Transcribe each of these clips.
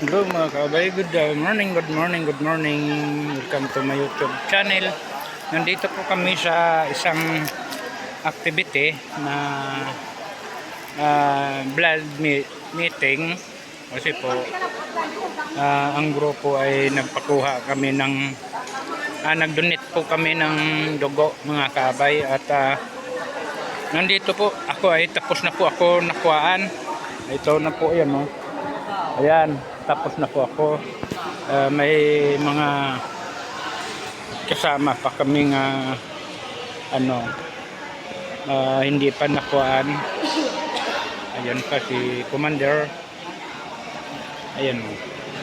Hello mga kabay, good morning, good morning, good morning. Welcome to my YouTube channel. Nandito po kami sa isang activity na blood meeting. Kasi po ang grupo ay nagpakuha kami ng nag-donate po kami ng dugo mga kabay. At nandito po ako ay tapos na po ako nakuhaan. Ito na po yan, no? Ayan, tapos na po ako. May mga kasama pa kaming hindi pa nakuhaan. Ayan pa si Commander. Ayan,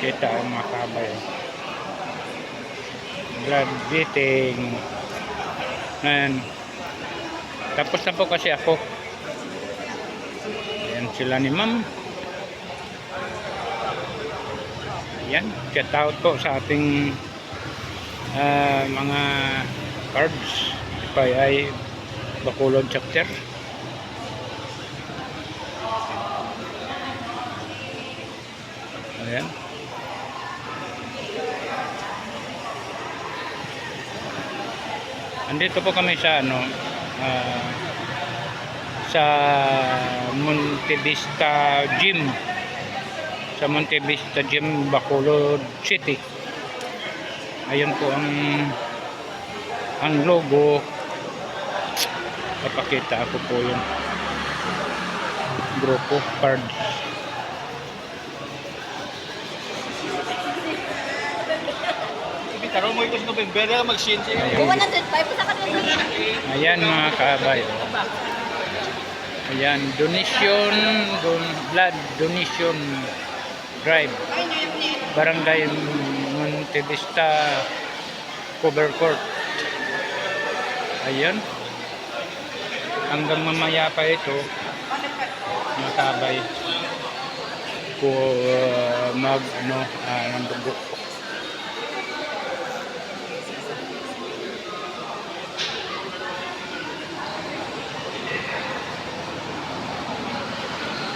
kita ang mga kabay. Blood beating. Ayan. Tapos na po kasi ako. Ayan sila ni Ma'am. Yan, shout out po sa ating mga cards ay Bacolod chapter. Ayan. Andito po kami sa sa Monte Vista Gym. Sa Monte Vista Gym, Bacolod City. Ayun po ang logo. Papakita ako po yung grupo cards. Ayan mga kabay. Ayan, donation, blood donation drive, Barangay Monte Vista Cover Court. Ayan, hanggang mamaya pa ito mga kabay ko ng dugo.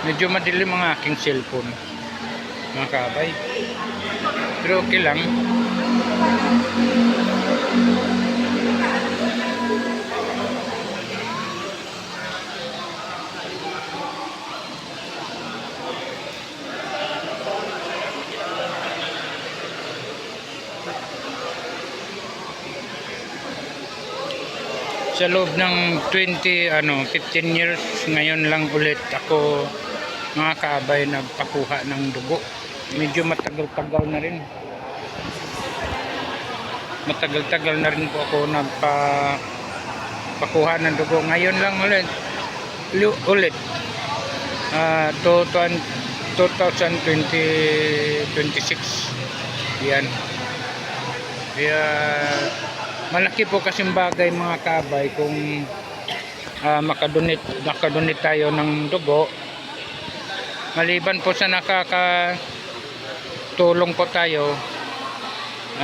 Medyo madilim ang aking cellphone mga kabay, pero okay lang. Sa loob ng 15 years ngayon lang ulit ako mga kaabay nagpakuha ng dugo. Medyo matagal-tagal na rin. Matagal-tagal na rin po ako nagpakuha ng dugo. Ngayon lang ulit. 2026. Yan. Kaya malaki po kasing bagay mga kabay kung makadonate tayo ng dugo. Maliban po sa nakakatulong po tayo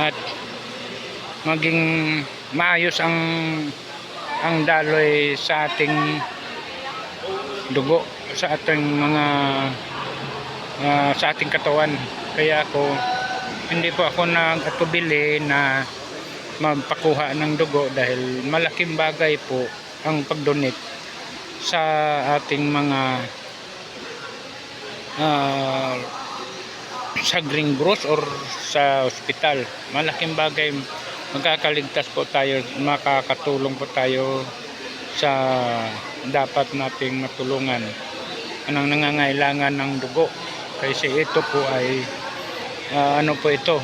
at maging maayos ang daloy sa ating dugo, sa ating sa ating katawan. Kaya hindi po ako nag-atubili na magpakuha ng dugo dahil malaking bagay po ang pag-donate sa ating mga sa Green Cross or sa ospital. Malaking bagay, magkakaligtas po tayo, makakatulong po tayo sa dapat nating matulungan anong nangangailangan ng dugo. Kasi ito po ay po ito,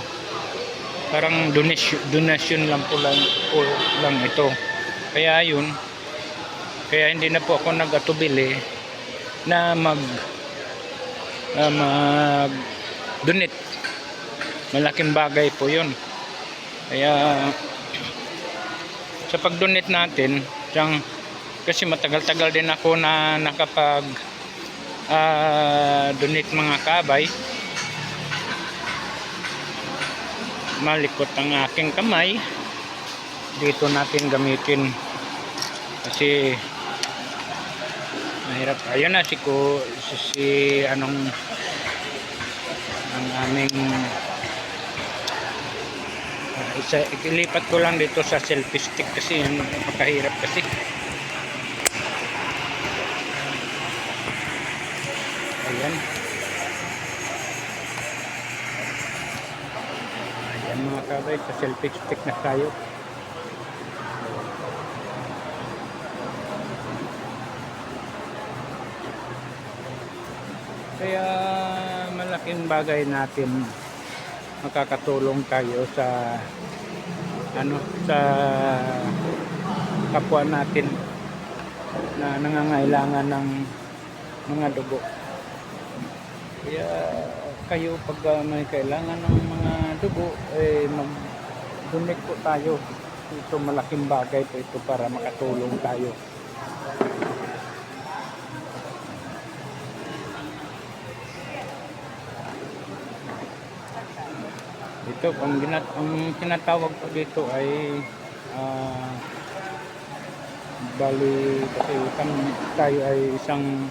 parang donation lang ito. Kaya hindi na po ako nag-atubili na mag-donate. Malaking bagay po yun. Kaya sa pag-donate natin, kasi matagal-tagal din ako na nakapag donate mga kabay. Malikot ang aking kamay. Dito natin gamitin kasi mahirap. Ayun na si ang aming ilipat ko lang dito sa selfie stick kasi napakahirap kasi. Ayan. Ayan mga kabay, sa selfie stick na tayo. Kaya malaking bagay natin makakatulong tayo sa sa kapwa natin na nangangailangan ng mga dugo. Kaya kayo pag may kailangan ng mga dugo, mag-donate po tayo. Ito malaking bagay po ito para makatulong tayo. Ito, ang tinatawag ko dito ay bali kasi tayo ay isang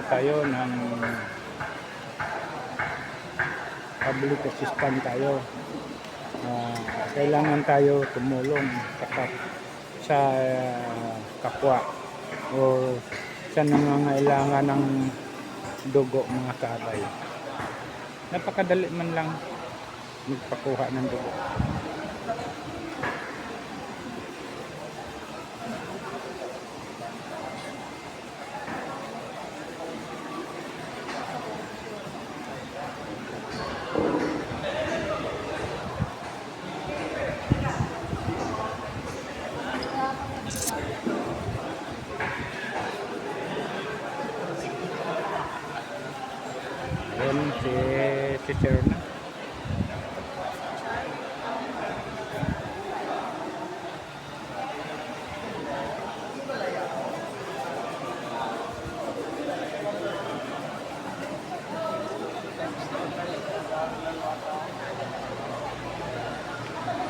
tayo ng public assistant tayo. Kailangan tayo tumulong sa kapwa o sa nangangailangan ng dugo mga kabay. Napakadali man lang magpakuha ng dugo. Ayan si Sir na.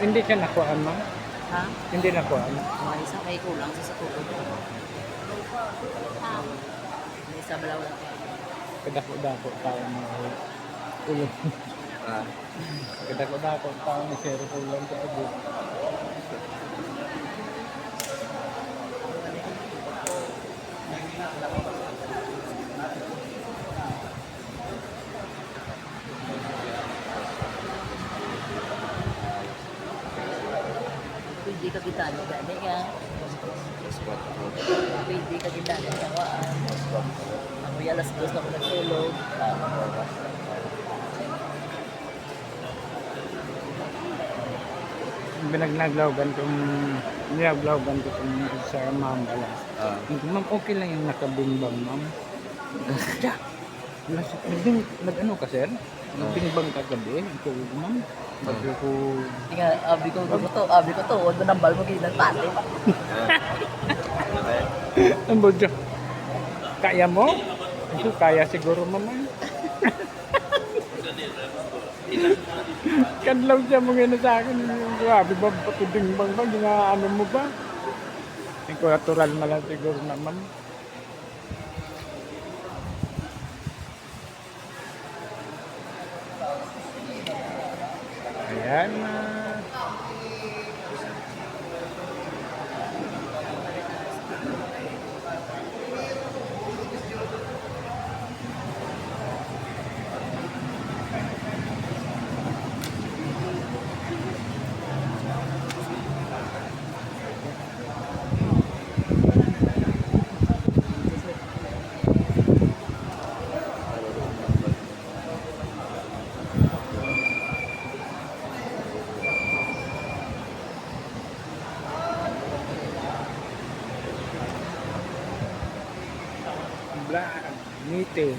Hindi siya nakuhaan, ma'am? Ha? Hindi nakuhaan. Mga isa kay kulang sa tukod. May isa balaw lang. Kadako-dako tayo mga ulo. Kadako-dako tayo ni Sir Kulang sa tubo. Pwede ka kita no gani ka. Pwede ka kita no kawaan. Ako ya alas 2 na ko nagtulog. Binaglawgan kong nilaglawan ko kung sa ma'am ala. Ma'am, okay lang yung nakabimbang, ma'am. Nag-ano ka, sir? Nagbimbang ka gabi? Ikaw, ma'am? Bago ko... Tinga abi ko to, wala nang bal mo ginan pati. Ang bodyo. Kaya mo? Ito, kaya siguro, ma'am. Kadlaw siya mo nga sa akin. Grabe ba, patibingbang ba? Ginaano mo ba? Ikaw, natural na lang siguro naman. Ayan na. Meeting.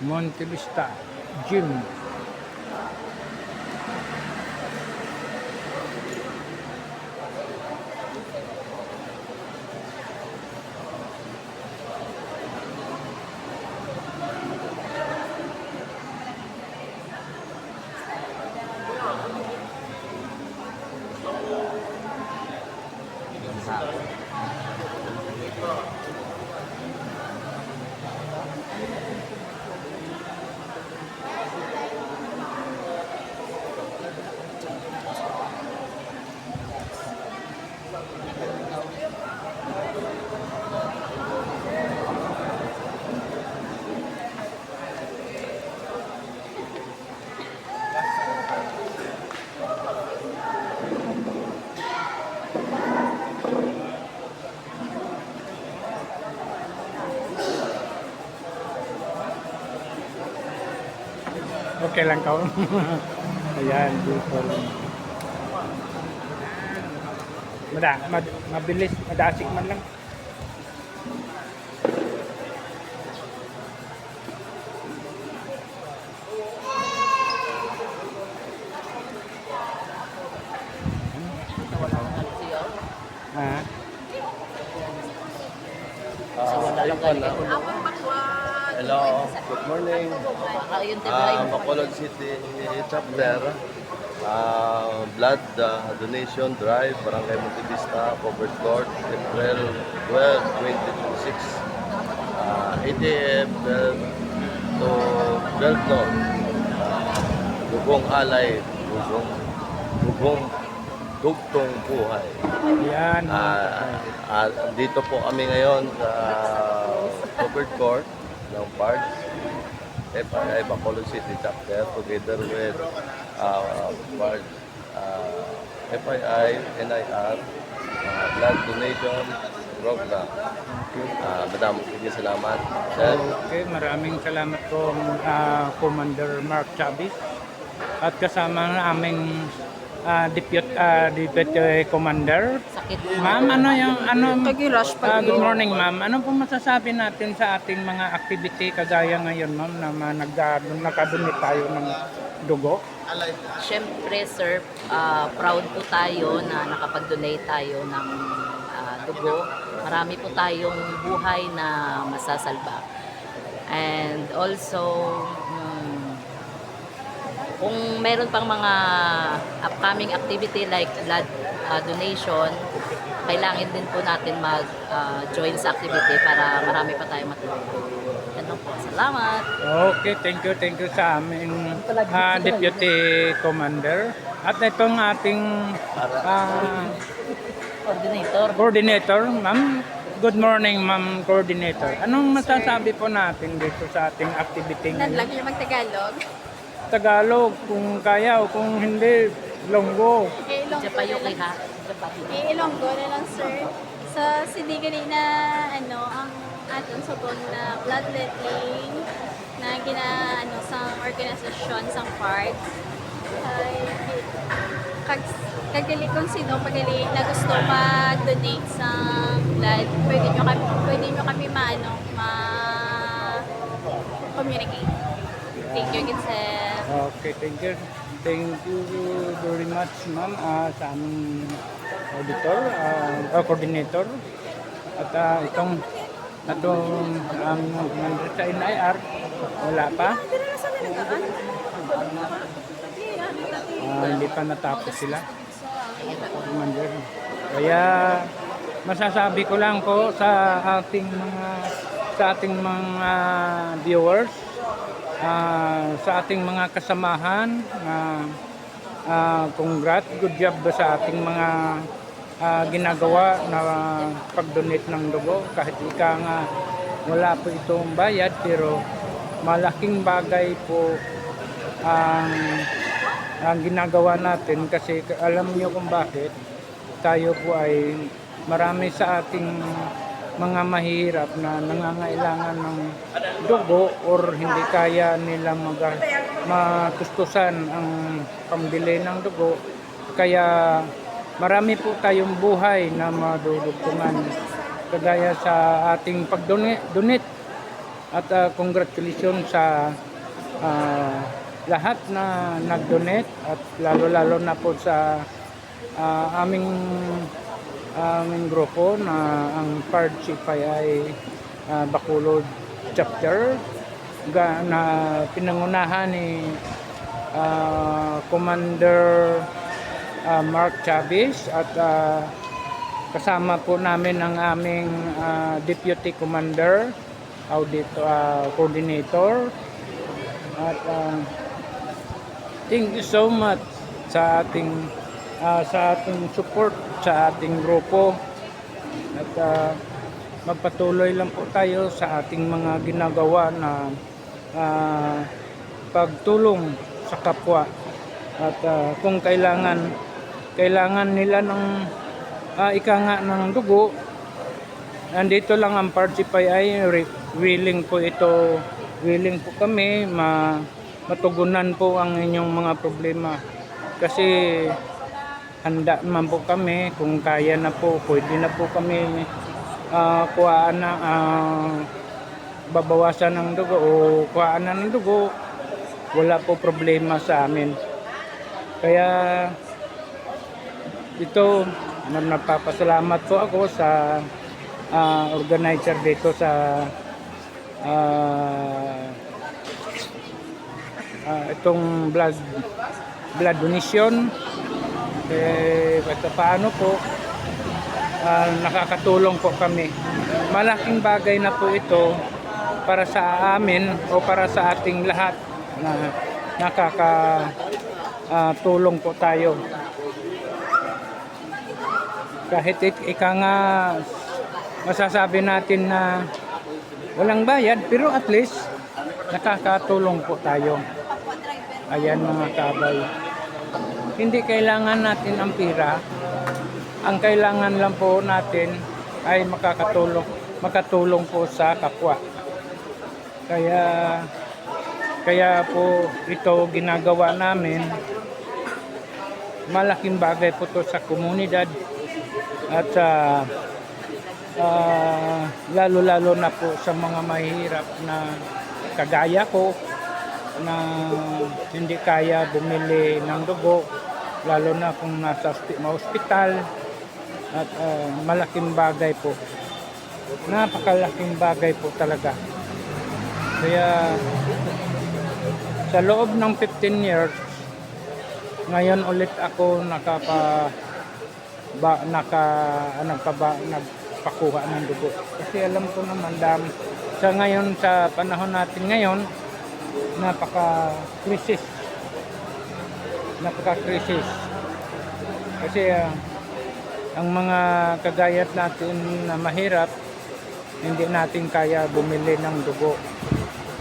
Monte Vista Gym. okay lang ka. Ayan, dito. Mabilis, madasig man lang. Ah, Ayun pala. Hello, good morning. Ayun, tayo. Bacolod City Chapter. Blood donation drive, Barangay Montevista, Covered Court, April 12, 2026. 8 a.m. to 12 noon. Dugong alay, dugong dugtong buhay. ayan. Dito po kami ngayon sa Covered Court ng Parks, FII Bacolod City Chapter, together with Parks, FII, NIR, Blood Donation Program. Madam, sige, salamat. Sir, Okay, maraming salamat po Commander Mark Chavez at kasama ng aming Deputy Commander. Sakit. Ma'am, ano yung good pag morning ma'am. Ano po masasabi natin sa ating mga activity kagaya ngayon ma'am na nakadunit tayo ng dugo? Siyempre, sir, proud po tayo na nakapag-donate tayo ng dugo. Marami po tayong buhay na masasalba. And also, kung meron pang mga upcoming activity like blood donation, kailangan din po natin mag-join sa activity para marami pa tayong matulungan. Yan lang po. Salamat! Okay, thank you sa aming Deputy Commander. At itong ating Coordinator, ma'am. Good morning, ma'am Coordinator. Anong masasabi po natin dito sa ating activity Nan lang ngayon? yung mag-Tagalog. Tagalog, kung kaya o kung hindi, Longgo. Japayuki ha? Ilonggo na lang, sir. So, sindi na ang aton subong na bloodletting na sa organisasyon sa parks. Ay, kagali kung sino pagali na gusto mag-donate sa blood, pwede nyo kami ma-communicate. Thank you, good sir. Okay, thank you. Thank you very much, ma'am, sa aming coordinator. At itong commander sa NIR, wala pa. Hindi pa natapos sila. Commander. Kaya masasabi ko lang po sa ating mga viewers, sa ating mga kasamahan, congrats, good job sa ating mga ginagawa na pag-donate ng dugo. Kahit ika nga wala po itong bayad, pero malaking bagay po ang ginagawa natin, kasi alam niyo kung bakit tayo po ay marami sa ating mga mahirap na nangangailangan ng dugo or hindi kaya nila matustusan ang pambili ng dugo. Kaya marami po tayong buhay na madudugtungan kagaya sa ating pag-donate. At congratulations sa lahat na nag-donate, at lalo-lalo na po sa aming grupo na ang PARD-CFI Bacolod Chapter na pinangunahan ni Commander Mark Chavez, at kasama po namin ang aming Deputy Commander, Coordinator, at thank you so much sa ating support sa ating grupo, at magpatuloy lang po tayo sa ating mga ginagawa na pagtulong sa kapwa. At kung kailangan nila ng ika nga ng dugo, andito lang ang PARD-CFI, willing po kami matugunan po ang inyong mga problema. Kasi handa naman po kami, kung kaya na po, pwede na po kami kuhaan na, babawasan ng dugo o kuhaan na ng dugo. Wala po problema sa amin. Kaya ito, nagpapasalamat po ako sa organizer dito sa itong blood donation. Basta paano po, nakakatulong po kami. Malaking bagay na po ito para sa amin o para sa ating lahat na nakakatulong po tayo. Kahit ika nga masasabi natin na walang bayad, pero at least nakakatulong po tayo. Ayan mga kabay. Hindi kailangan natin ang pira. Ang kailangan lang po natin ay makatulong po sa kapwa. Kaya po ito ginagawa namin. Malaking bagay po to sa komunidad at lalo-lalo na po sa mga mahihirap na kagaya ko na hindi kaya bumili ng dugo, lalo na kung nasa ospital. At malaking bagay po, napakalaking bagay po talaga. Kaya sa loob ng 15 years ngayon ulit ako nagpakuha ng dugo. Kasi alam ko naman sa ngayon, sa panahon natin ngayon, napaka-krisis. Kasi ang mga kagayat natin na mahirap, hindi natin kaya bumili ng dugo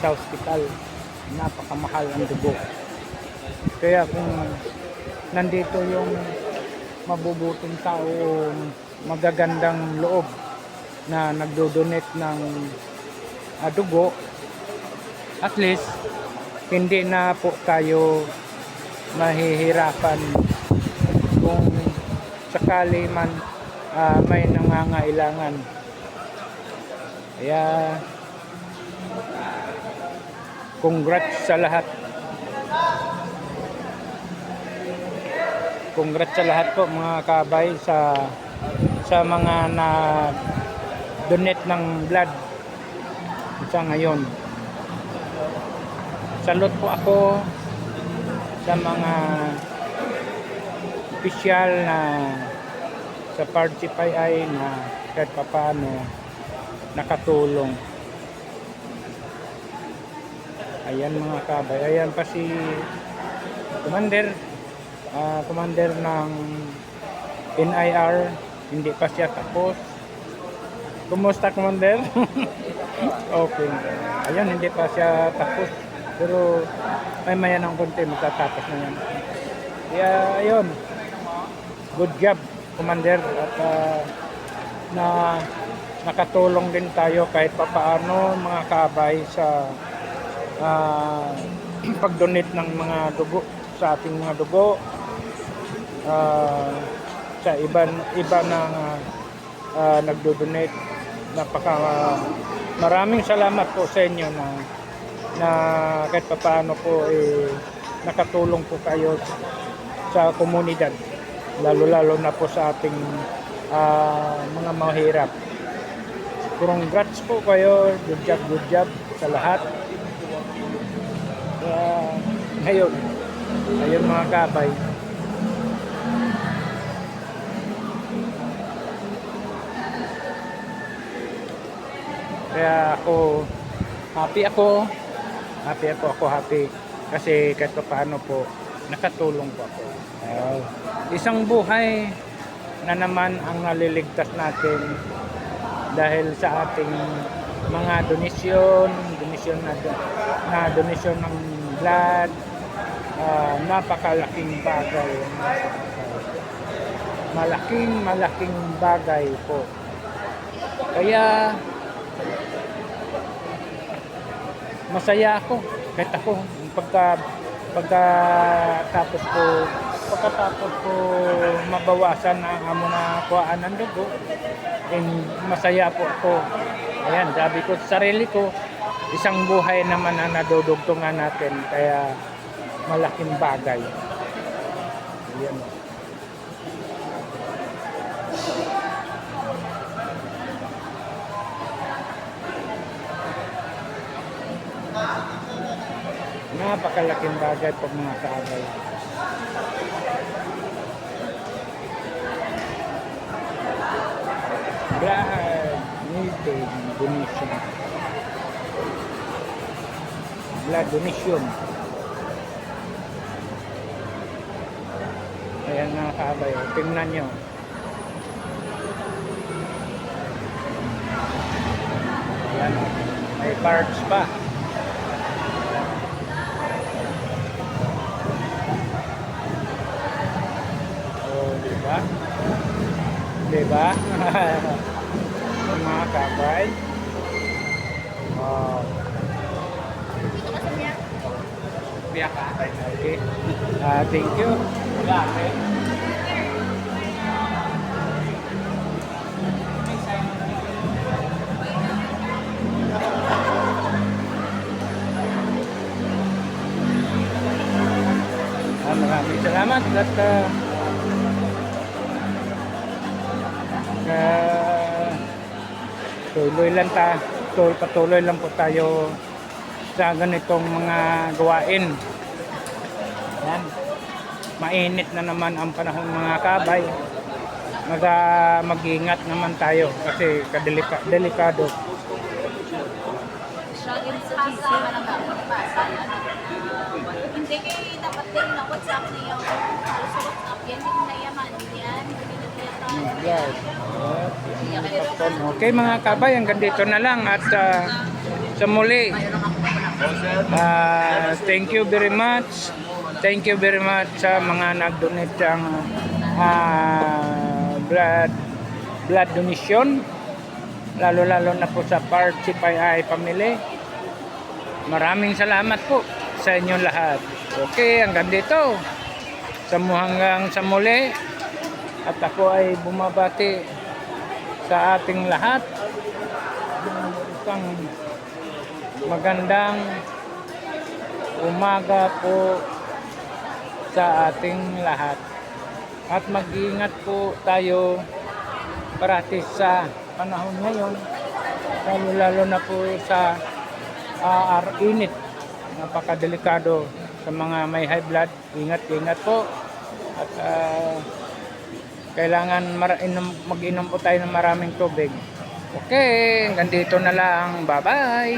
sa ospital. Napakamahal ang dugo. Kaya kung nandito yung mabubuting tao, magagandang loob na nagdo-donate ng dugo, at least hindi na po tayo mahihirapan kung sakali man may nangangailangan. Kaya congrats sa lahat. Congrats sa lahat po mga kabay sa mga na-donate ng blood sa ngayon. Salute po ako sa mga opisyal na sa PRGPI na kahit papaano nakatulong. Ayan mga kabay. Ayan pa si Commander ng NIR, hindi pa siya tapos. Kumusta, Commander? Okay. Ayan, hindi pa siya tapos. Pero may maya ng konti, magtatapos na yan. Kaya, ayun. Good job, Commander. At nakatulong din tayo kahit papaano mga kabay sa pag-donate ng mga dugo, sa ating mga dugo. Sa iba na nagdo-donate. Maraming salamat po sa inyo na kahit paano po nakatulong po kayo sa komunidad, lalo na po sa ating mga mahirap. Congrats po kayo, good job sa lahat. Ayun mga kabay. Kaya happy kasi kahit paano po nakatulong po ako. Isang buhay na naman ang naliligtas natin dahil sa ating mga donasyon ng blood. Napakalaking bagay, malaking bagay po. Kaya masaya ako kahit ako pagkatapos po mabawasan ang amo na kuhaan ng dugo, masaya po ako. Ayan, sabi ko sa sarili ko, isang buhay naman ang nadudugtungan natin, kaya malaking bagay. Ayan. Napakalaking bagay po mga kaabay. Blood needed donation. Blood donation. Ayan mga kaabay, tingnan nyo. Ayan, may parts pa. Diba? Diba? Mga kabay. Wow. Biyak ka? Okay. Thank you. Maraming salamat at patuloy lang po tayo sa ganitong mga gawain. Yan. Mainit na naman ang panahon mga kabay. Mag-ingat naman tayo kasi delikado. Hindi kayo dapat din na WhatsApp niyo. WhatsApp yan, hindi na yaman. Yan, hindi na Okay mga kabay, hanggang dito na lang at sa muli. Thank you very much. Thank you very much sa mga nag-donate ng blood donation. Lalo-lalo na po sa Part CPI family. Maraming salamat po sa inyong lahat. Okay, hanggang dito. Hanggang sa muli. At ako ay bumabati sa ating lahat. Isang magandang umaga po sa ating lahat. At mag-iingat po tayo parati sa panahon ngayon. Lalo na po sa init. Napakadelikado sa mga may high blood. Ingat po. At kailangan mag-inom po tayo ng maraming tubig. Okay, hanggang dito na lang. Bye-bye!